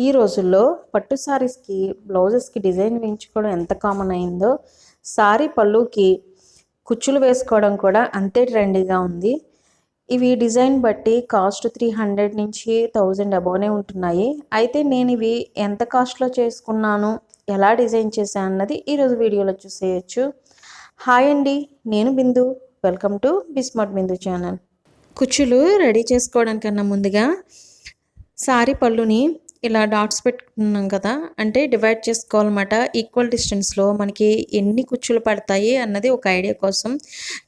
ఈ రోజుల్లో పట్టు సారీస్కి బ్లౌజెస్కి డిజైన్ వేయించుకోవడం ఎంత కామన్ అయిందో సారీ పళ్ళుకి కుచ్చులు వేసుకోవడం కూడా అంతే ట్రెండీగా ఉంది. ఇవి డిజైన్ బట్టి కాస్ట్ 300 నుంచి 1000 అబోనే ఉంటున్నాయి. అయితే నేను ఇవి ఎంత కాస్ట్లో చేసుకున్నాను, ఎలా డిజైన్ చేశాను అన్నది ఈరోజు వీడియోలో చూసేయచ్చు. హాయ్ అండి, నేను Bindu. Welcome to be smart Bindu channel. కుచ్చులు రెడీ చేసుకోవడానికన్నా ముందుగా సారీ పళ్ళుని ఇలా డాట్స్ పెట్టుకున్నాం కదా, అంటే డివైడ్ చేసుకోవాలన్నమాట. ఈక్వల్ డిస్టెన్స్లో మనకి ఎన్ని కుచ్చులు పడతాయి అన్నది ఒక ఐడియా కోసం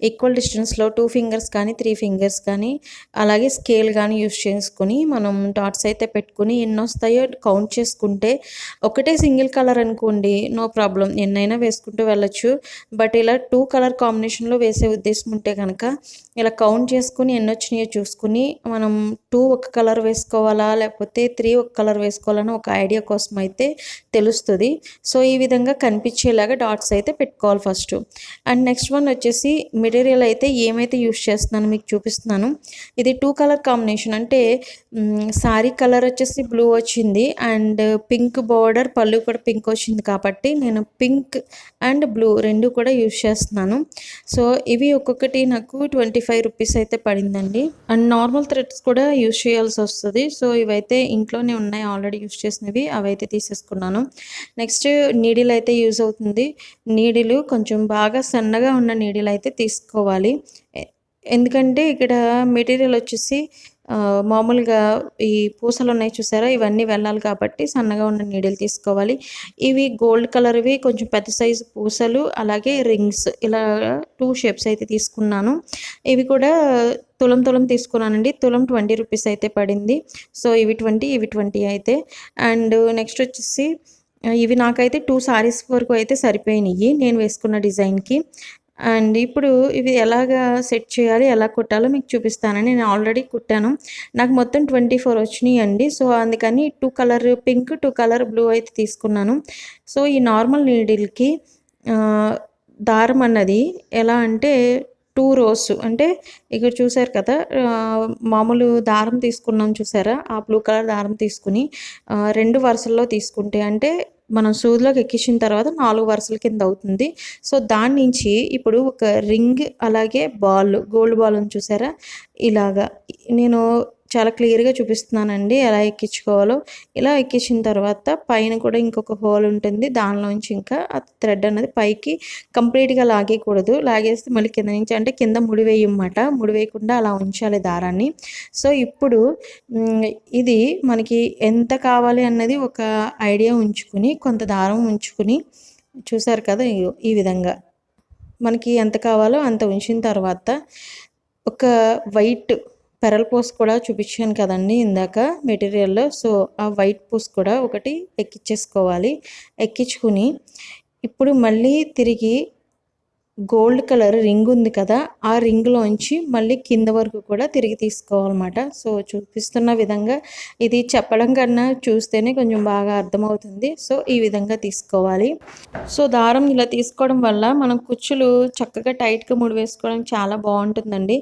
ఈక్వల్ డిస్టెన్స్లో 2 ఫింగర్స్ కానీ 3 ఫింగర్స్ కానీ అలాగే స్కేల్ కానీ యూస్ చేసుకుని మనం డాట్స్ అయితే పెట్టుకుని ఎన్ని వస్తాయో కౌంట్ చేసుకుంటే, ఒకటే సింగిల్ కలర్ అనుకోండి నో ప్రాబ్లం, ఎన్నైనా వేసుకుంటూ వెళ్ళొచ్చు. బట్ ఇలా 2 కలర్ కాంబినేషన్లో వేసే ఉద్దేశం ఉంటే కనుక ఇలా కౌంట్ చేసుకుని ఎన్ని వచ్చినాయో చూసుకుని మనం 2 ఒక కలర్ వేసుకోవాలా లేకపోతే 3 ఒక కలర్ వేసుకోవాలని ఒక ఐడియా కోసం అయితే తెలుస్తుంది. సో ఈ విధంగా కనిపించేలాగా డాట్స్ అయితే పెట్టుకోవాలి ఫస్ట్. అండ్ నెక్స్ట్ వన్ వచ్చేసి మెటీరియల్ అయితే ఏమైతే యూస్ చేస్తున్నాను మీకు చూపిస్తున్నాను. ఇది 2 కలర్ కాంబినేషన్, అంటే సారీ కలర్ వచ్చేసి బ్లూ వచ్చింది అండ్ పింక్ బార్డర్, పళ్ళు కూడా పింక్ వచ్చింది కాబట్టి నేను పింక్ అండ్ బ్లూ రెండు కూడా యూస్ చేస్తున్నాను. సో ఇవి ఒక్కొక్కటి నాకు 25 రూపీస్ అయితే పడిందండి. అండ్ నార్మల్ థ్రెడ్స్ కూడా యూస్ చేయాల్సి వస్తుంది. సో ఇవైతే ఇంట్లోనే ఉన్నాయి ఆల్రెడీ యూస్ చేసినవి, అవైతే తీసేసుకున్నాను. నెక్స్ట్ నీడిల్ అయితే యూజ్ అవుతుంది. నీడిలు కొంచెం బాగా సన్నగా ఉన్న నీడిల్ అయితే తీసుకోవాలి. ఎందుకంటే ఇక్కడ మెటీరియల్ వచ్చేసి మామూలుగా ఈ పూసలు ఉన్నాయి చూసారా, ఇవన్నీ వెళ్ళాలి కాబట్టి సన్నగా ఉన్న నీడిల్ తీసుకోవాలి. ఇవి గోల్డ్ కలర్వి కొంచెం పెద్ద సైజు పూసలు, అలాగే రింగ్స్, ఇలా 2 షేప్స్ అయితే తీసుకున్నాను. ఇవి కూడా తులం తీసుకున్నానండి. తులం 20 రూపీస్ అయితే పడింది. సో ఇవి 20 ఇవి 20 అయితే. అండ్ నెక్స్ట్ వచ్చేసి ఇవి నాకైతే 2 సారీస్ వరకు అయితే సరిపోయినాయి నేను వేసుకున్న డిజైన్కి. అండ్ ఇప్పుడు ఇవి ఎలాగా సెట్ చేయాలి, ఎలా కుట్టాలో మీకు చూపిస్తానని నేను ఆల్రెడీ కుట్టాను. నాకు మొత్తం 24 వచ్చినాయి అండి. సో అందుకని 2 కలర్ పింక్ 2 కలర్ బ్లూ అయితే తీసుకున్నాను. సో ఈ నార్మల్ నీడిల్కి దారం అన్నది ఎలా అంటే 2 రోస్, అంటే ఇక్కడ చూసారు కదా, మామూలు దారం తీసుకున్నాం చూసారా, ఆ బ్లూ కలర్ దారం తీసుకుని 2 వరుసల్లో తీసుకుంటే, అంటే మనం సూదిలోకి ఎక్కించిన తర్వాత 4 వరుసల కింద అవుతుంది. సో దాని నుంచి ఇప్పుడు ఒక రింగ్ అలాగే బాల్, గోల్డ్ బాల్ అని చూసారా, ఇలాగా నేను చాలా క్లియర్గా చూపిస్తున్నానండి ఎలా ఎక్కించుకోవాలో. ఇలా ఎక్కించిన తర్వాత పైన కూడా ఇంకొక హోల్ ఉంటుంది, దానిలోంచి ఇంకా ఆ థ్రెడ్ అనేది పైకి కంప్లీట్గా లాగేయకూడదు. లాగేస్తే మళ్ళీ కింద నుంచి, అంటే కింద ముడివేయమాట, ముడివేయకుండా అలా ఉంచాలి దారాన్ని. సో ఇప్పుడు ఇది మనకి ఎంత కావాలి అన్నది ఒక ఐడియా ఉంచుకుని, కొంత దారం ఉంచుకుని, చూసారు కదా ఈ విధంగా మనకి ఎంత కావాలో అంత ఉంచిన తర్వాత ఒక వైట్ పెరల్ పూస్ కూడా చూపించాను కదండి ఇందాక మెటీరియల్లో. సో ఆ వైట్ పూస్ కూడా ఒకటి ఎక్కించేసుకోవాలి. ఎక్కించుకుని ఇప్పుడు మళ్ళీ తిరిగి గోల్డ్ కలర్ రింగ్ ఉంది కదా, ఆ రింగ్లోంచి మళ్ళీ కింద వరకు కూడా తిరిగి తీసుకోవాలన్నమాట. సో చూపిస్తున్న విధంగా, ఇది చెప్పడం కన్నా చూస్తేనే కొంచెం బాగా అర్థమవుతుంది. సో ఈ విధంగా తీసుకోవాలి. సో దారం ఇలా తీసుకోవడం వల్ల మనం కుచ్చులు చక్కగా టైట్గా ముడి వేసుకోవడానికి చాలా బాగుంటుందండి.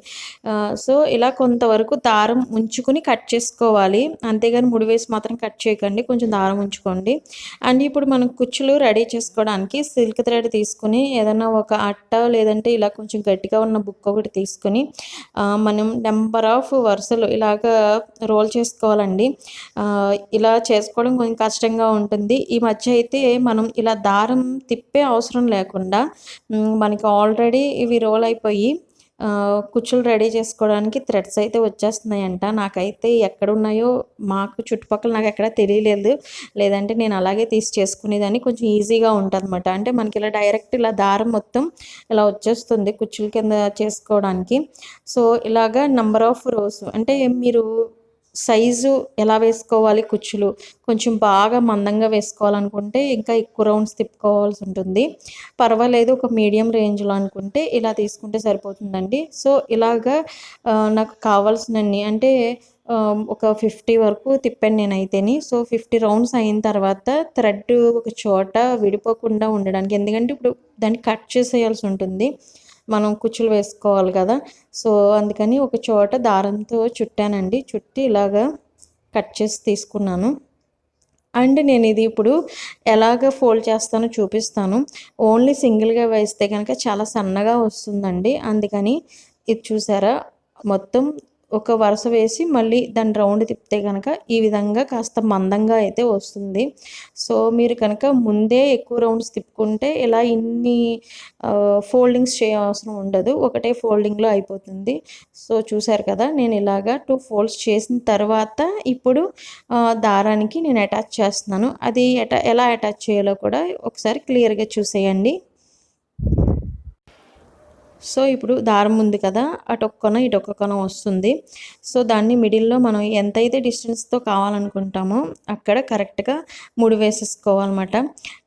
సో ఇలా కొంతవరకు దారం ఉంచుకుని కట్ చేసుకోవాలి, అంతేగాని ముడి వేసి మాత్రం కట్ చేయకండి, కొంచెం దారం ఉంచుకోండి. అండ్ ఇప్పుడు మనం కుచ్చులు రెడీ చేసుకోవడానికి సిల్క్ థ్రెడ్ తీసుకుని ఏదైనా ఒక అట్ట లేదంటే ఇలా కొంచెం గట్టిగా ఉన్న బుక్ ఒకటి తీసుకుని మనం నెంబర్ ఆఫ్ వరుసలు ఇలాగా రోల్ చేసుకోవాలండి. ఇలా చేసుకోవడం కొంచెం కష్టంగా ఉంటుంది. ఈ మధ్య అయితే మనం ఇలా దారం తిప్పే అవసరం లేకుండా మనకి ఆల్రెడీ ఇవి రోల్ అయిపోయి కుచ్చులు రెడీ చేసుకోవడానికి థ్రెడ్స్ అయితే వచ్చేస్తున్నాయంట. నాకైతే ఎక్కడున్నాయో మాకు చుట్టుపక్కల నాకు ఎక్కడ తెలియలేదు, లేదంటే నేను అలాగే తీసి చేసుకునేదాన్ని. కొంచెం ఈజీగా ఉంటుంది అన్నమాట. అంటే మనకి ఇలా డైరెక్ట్ ఇలా దారం మొత్తం ఇలా వచ్చేస్తుంది కుచ్చుల కింద చేసుకోవడానికి. సో ఇలాగా నెంబర్ ఆఫ్ రోస్, అంటే మీరు సైజు ఎలా వేసుకోవాలి, కుచ్చులు కొంచెం బాగా మందంగా వేసుకోవాలనుకుంటే ఇంకా ఎక్కువ రౌండ్స్ తిప్పుకోవాల్సి ఉంటుంది. పర్వాలేదు, ఒక మీడియం రేంజ్లో అనుకుంటే ఇలా తీసుకుంటే సరిపోతుందండి. సో ఇలాగా నాకు కావాల్సినన్ని, అంటే ఒక 50 వరకు తిప్పాను నేనైతేని. సో 50 రౌండ్స్ అయిన తర్వాత థ్రెడ్ ఒక చోట విడిపోకుండా ఉండడానికి, ఎందుకంటే ఇప్పుడు దాన్ని కట్ చేసేయాల్సి ఉంటుంది, మనం కుచ్చులు వేసుకోవాలి కదా. సో అందుకని ఒక చోట దారంతో చుట్టానండి, చుట్టి ఇలాగా కట్ చేసి తీసుకున్నాను. అండ్ నేను ఇది ఇప్పుడు ఎలాగ ఫోల్డ్ చేస్తానో చూపిస్తాను. ఓన్లీ సింగిల్గా వేస్తే కనుక చాలా సన్నగా వస్తుందండి. అందుకని ఇది చూసారా, మొత్తం ఒక వరుస వేసి మళ్ళీ దాన్ని రౌండ్ తిప్పితే కనుక ఈ విధంగా కాస్త మందంగా అయితే వస్తుంది. సో మీరు కనుక ముందే ఎక్కువ రౌండ్స్ తిప్పుకుంటే ఇలా ఇన్ని ఫోల్డింగ్స్ చేయవసరం ఉండదు, ఒకటే ఫోల్డింగ్లో అయిపోతుంది. సో చూసారు కదా, నేను ఇలాగా 2 ఫోల్డ్స్ చేసిన తర్వాత ఇప్పుడు దారానికి నేను అటాచ్ చేస్తున్నాను. అది ఎలా అటాచ్ చేయాలో కూడా ఒకసారి క్లియర్గా చూసేయండి. సో ఇప్పుడు దారం ఉంది కదా, అటొక్క కొన ఇటొక్క కొన వస్తుంది. సో దాన్ని మిడిల్లో మనం ఎంతైతే డిస్టెన్స్తో కావాలనుకుంటామో అక్కడ కరెక్ట్గా ముడి వేసేసుకోవాలన్నమాట.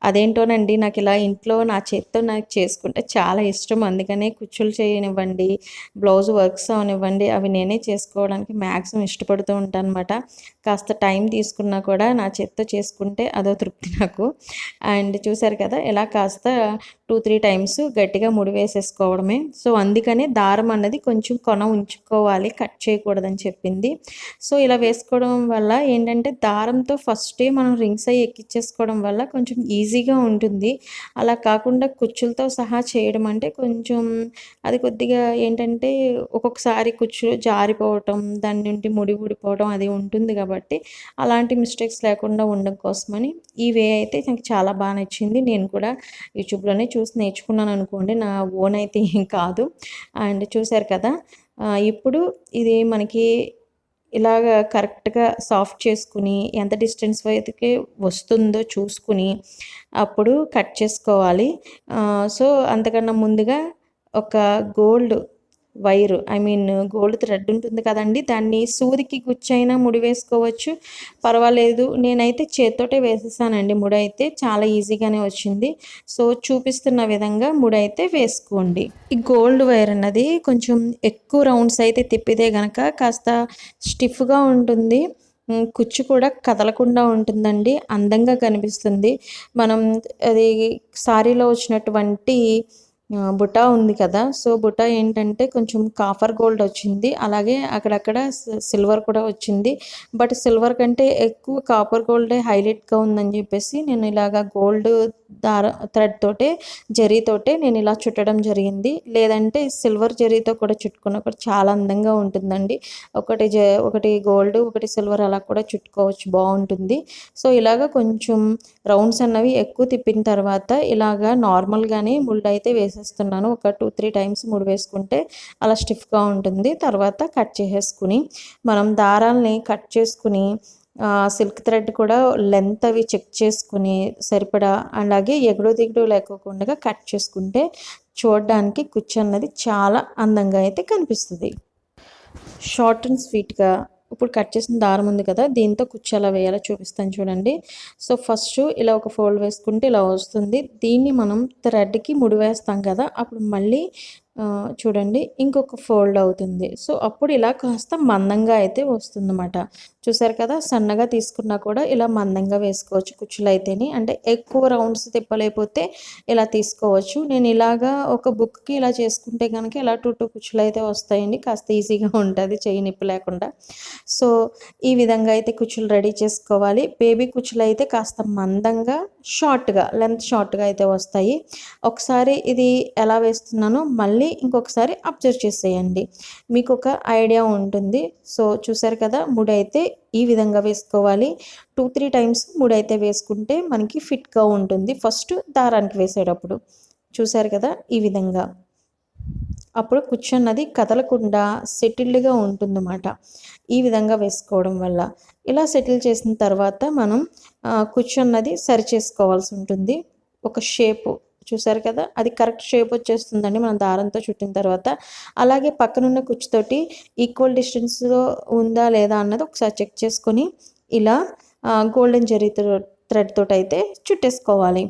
అదేంటోనండి, నాకు ఇలా ఇంట్లో నా చేతితో నాకు చేసుకుంటే చాలా ఇష్టం. అందుకనే కుచ్చులు చేయనివ్వండి, బ్లౌజ్ వర్క్స్ అవనివ్వండి, అవి నేనే చేసుకోవడానికి మ్యాక్సిమం ఇష్టపడుతూ ఉంటాను అనమాట. కాస్త టైం తీసుకున్నా కూడా నా చేతితో చేసుకుంటే అదో తృప్తి నాకు. అండ్ చూసారు కదా, ఇలా కాస్త 2-3 టైమ్స్ గట్టిగా ముడి వేసేసుకోవడమే. సో అందుకనే దారం అన్నది కొంచెం కొన ఉంచుకోవాలి, కట్ చేయకూడదని చెప్పింది. సో ఇలా వేసుకోవడం వల్ల ఏంటంటే దారంతో ఫస్టే మనం రింగ్స్ అవి ఎక్కించేసుకోవడం వల్ల కొంచెం ఈజీగా ఉంటుంది. అలా కాకుండా కుచ్చులతో సహా చేయడం అంటే కొంచెం అది కొద్దిగా ఏంటంటే ఒక్కొక్కసారి కుచ్చులు జారిపోవటం, దాని నుండి ముడి ఊడిపోవడం అది ఉంటుంది. కాబట్టి అలాంటి మిస్టేక్స్ లేకుండా ఉండడం కోసమని ఈ వే అయితే నాకు చాలా బాగా నచ్చింది. నేను కూడా యూట్యూబ్లోనే చూసి నేర్చుకున్నాను అనుకోండి, నా ఓన్ అయితే ఏం కాదు. అండ్ చూసారు కదా, ఇప్పుడు ఇది మనకి ఇలాగ కరెక్ట్గా సాఫ్ట్ చేసుకుని ఎంత డిస్టెన్స్ వరకు వస్తుందో చూసుకుని అప్పుడు కట్ చేసుకోవాలి. సో అంతకన్నా ముందుగా ఒక గోల్డ్ వైరు, గోల్డ్ థ్రెడ్ ఉంటుంది కదండి, దాన్ని సూదికి గుచ్చైనా ముడి వేసుకోవచ్చు, పర్వాలేదు. నేనైతే చేత్తోటే వేసేసానండి. ముడి అయితే చాలా ఈజీగానే వచ్చింది. సో చూపిస్తున్న విధంగా ముడి అయితే వేసుకోండి. ఈ గోల్డ్ వైర్ అన్నది కొంచెం ఎక్కువ రౌండ్స్ అయితే తిప్పితే కనుక కాస్త స్టిఫ్గా ఉంటుంది, కుచ్చు కూడా కదలకుండా ఉంటుందండి, అందంగా కనిపిస్తుంది. మనం అది సారీలో వచ్చినటువంటి బుటా ఉంది కదా, సో బుటా ఏంటంటే కొంచెం కాపర్ గోల్డ్ వచ్చింది, అలాగే అక్కడక్కడ సిల్వర్ కూడా వచ్చింది. బట్ సిల్వర్ కంటే ఎక్కువ కాపర్ గోల్డే హైలైట్గా ఉందని చెప్పేసి నేను ఇలాగా గోల్డ్ థ్రెడ్ తోటే జరీతోటే నేను ఇలా చుట్టడం జరిగింది. లేదంటే సిల్వర్ జరీతో కూడా చుట్టుకున్న కూడా చాలా అందంగా ఉంటుందండి. ఒకటి గోల్డ్ ఒకటి సిల్వర్ అలా కూడా చుట్టుకోవచ్చు, బాగుంటుంది. సో ఇలాగ కొంచెం రౌండ్స్ అన్నవి ఎక్కువ తిప్పిన తర్వాత ఇలాగా నార్మల్గానే ముళ్ళు అయితే వేసేస్తున్నాను. ఒక 2-3 టైమ్స్ ముడి వేసుకుంటే అలా స్టిఫ్గా ఉంటుంది. తర్వాత కట్ చేసేసుకుని మనం దారాల్ని కట్ చేసుకుని సిల్క్ థ్రెడ్ కూడా లెంత్ అవి చెక్ చేసుకుని సరిపడా, అలాగే ఎగుడు దిగుడు లేకోకుండా కట్ చేసుకుంటే చూడడానికి కుచ్చు అన్నది చాలా అందంగా అయితే కనిపిస్తుంది. షార్ట్ అండ్ స్వీట్గా ఇప్పుడు కట్ చేసిన దారం ఉంది కదా, దీంతో కుచ్చు ఎలా వేయాలో చూపిస్తాను చూడండి. సో ఫస్ట్ ఇలా ఒక ఫోల్డ్ వేసుకుంటే ఇలా వస్తుంది. దీన్ని మనం థ్రెడ్కి ముడి వేస్తాం కదా, అప్పుడు మళ్ళీ చూడండి ఇంకొక ఫోల్డ్ అవుతుంది. సో అప్పుడు ఇలా కాస్త మందంగా అయితే వస్తుందన్నమాట. చూసారు కదా, సన్నగా తీసుకున్నా కూడా ఇలా మందంగా వేసుకోవచ్చు కుచ్చులు అయితేని. అంటే ఎక్కువ రౌండ్స్ తిప్పలేకపోతే ఇలా తీసుకోవచ్చు. నేను ఇలాగా ఒక బుక్కి ఇలా చేసుకుంటే కనుక ఇలా 2 కుచ్చులు అయితే వస్తాయండి, కాస్త ఈజీగా ఉంటుంది చెయ్యి నొప్పి లేకుండా. సో ఈ విధంగా అయితే కుచ్చులు రెడీ చేసుకోవాలి. బేబీ కుచ్చులు అయితే కాస్త మందంగా లెంత్ షార్ట్గా అయితే వస్తాయి. ఒకసారి ఇది ఎలా వేస్తున్నానో మళ్ళీ ఇంకొకసారి అబ్జర్వ్ చేసేయండి, మీకు ఒక ఐడియా ఉంటుంది. సో చూసారు కదా, ముడి అయితే ఈ విధంగా వేసుకోవాలి. 2-3 టైమ్స్ ముడి అయితే వేసుకుంటే మనకి ఫిట్గా ఉంటుంది ఫస్ట్ దారానికి వేసేటప్పుడు. చూసారు కదా, ఈ విధంగా అప్పుడు కుచ్చు అన్నది కదలకుండా సెటిల్డ్గా ఉంటుందన్నమాట. ఈ విధంగా వేసుకోవడం వల్ల ఇలా సెటిల్ చేసిన తర్వాత మనం కుచ్చు అన్నది సరి చేసుకోవాల్సి ఉంటుంది. ఒక షేపు చూసారు కదా, అది కరెక్ట్ షేప్ వచ్చేస్తుందండి మనం దారంతో చుట్టిన తర్వాత. అలాగే పక్కనున్న కుచ్చుతోటి ఈక్వల్ డిస్టెన్స్లో ఉందా లేదా అన్నది ఒకసారి చెక్ చేసుకొని ఇలా గోల్డెన్ జరీ థ్రెడ్ తోటి అయితే చుట్టేసుకోవాలి.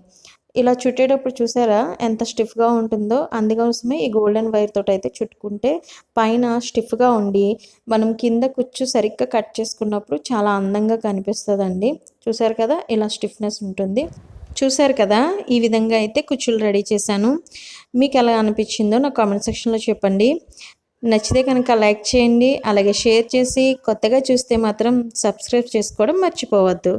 ఇలా చుట్టేటప్పుడు చూసారా ఎంత స్టిఫ్గా ఉంటుందో, అందుకోసమే ఈ గోల్డెన్ వైర్ తోటి అయితే చుట్టుకుంటే పైన స్టిఫ్గా ఉండి మనం కింద కుచ్చు సరిగ్గా కట్ చేసుకున్నప్పుడు చాలా అందంగా కనిపిస్తుందండి. చూసారు కదా, ఇలా స్టిఫ్నెస్ ఉంటుంది. చూసారు కదా, ఈ విధంగా అయితే కుచ్చులు రెడీ చేశాను. మీకు ఎలా అనిపించిందో నా కామెంట్ సెక్షన్లో చెప్పండి. నచ్చితే కనుక లైక్ చేయండి, అలాగే షేర్ చేసి కొత్తగా చూస్తే మాత్రం సబ్స్క్రైబ్ చేసుకోవడం మర్చిపోవద్దు.